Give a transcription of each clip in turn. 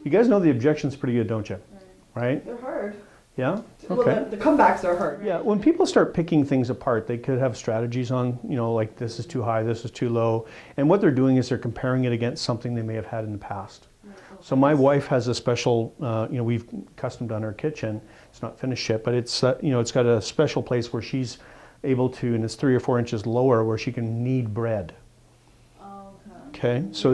You guys know the objection's pretty good, don't you? Right? They're hard. Yeah? Well, Okay. the comebacks are hard. Yeah, when people start picking things apart, they could have strategies on, like this is too high, this is too low. And what they're doing is they're comparing it against something they may have had in the past. So my wife has a special, we've custom done her kitchen. It's not finished yet, but it's, it's got a special place where she's able to, and it's 3 or 4 inches lower, where she can knead bread. Okay, so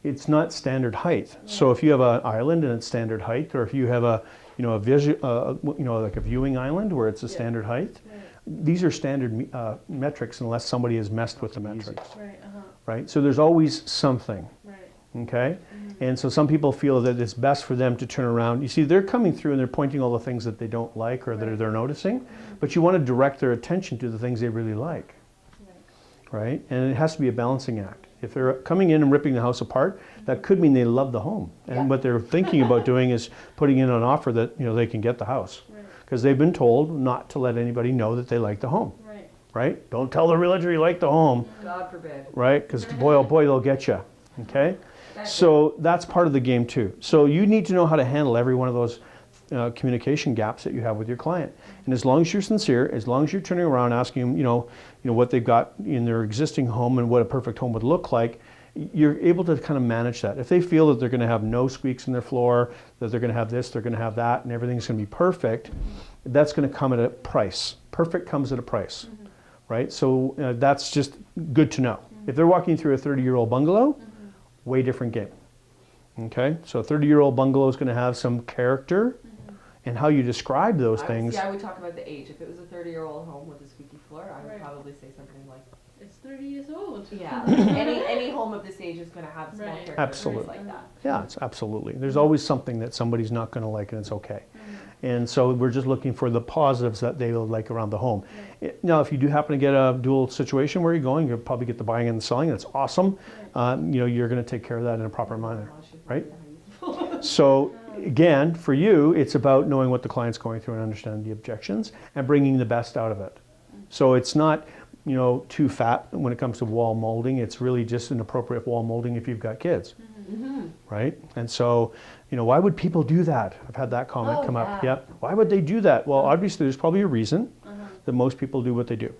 it's not standard height. So if you have an island and it's standard height, or if you have a like a viewing island where it's a standard height, these are standard metrics unless somebody has messed with the metrics. Right. So there's always something. Okay. And so some people feel that it's best for them to turn around. You see, they're coming through and they're pointing all the things that they don't like or that they're noticing, but you want to direct their attention to the things they really like. Right. And it has to be a balancing act. If they're coming in and ripping the house apart, that could mean they love the home. And what they're thinking about doing is putting in an offer that, they can get the house. Because they've been told not to let anybody know that they like the home. Right? Don't tell the realtor you like the home. God forbid. Right? Because boy, oh boy, they'll get you. Okay? So that's part of the game too. So you need to know how to handle every one of those communication gaps that you have with your client. And as long as you're sincere, as long as you're turning around asking them, what they've got in their existing home and what a perfect home would look like, you're able to kind of manage that. If they feel that they're going to have no squeaks in their floor, that they're going to have this, they're going to have that, and everything's going to be perfect, that's going to come at a price. Perfect comes at a price, right? So that's just good to know. If they're walking through a 30-year-old bungalow, way different game. Okay, so a 30-year-old bungalow is going to have some character, and how you describe those things. I would talk about the age. If it was a 30-year-old home with a squeaky floor, I would probably say something like, it's 30 years old. yeah, any home of this age is going to have small characteristics like that. Yeah, it's absolutely. There's always something that somebody's not going to like, and it's okay. And so we're just looking for the positives that they will like around the home. Now, if you do happen to get a dual situation where you're going, you'll probably get the buying and the selling. That's awesome. You're going to take care of that in a proper manner, right? So again, for you, it's about knowing what the client's going through and understanding the objections and bringing the best out of it. So it's not, too fat when it comes to wall molding. It's really just an appropriate wall molding if you've got kids, right? And so, why would people do that? I've had that comment come up. Yeah. Why would they do that? Well, obviously, there's probably a reason that most people do what they do.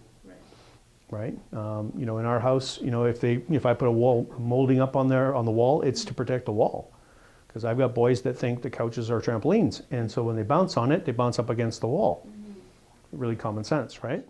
Right? In our house, if I put a wall molding up on the wall, it's to protect the wall. Because I've got boys that think the couches are trampolines. And so when they bounce on it, they bounce up against the wall. Really common sense, right?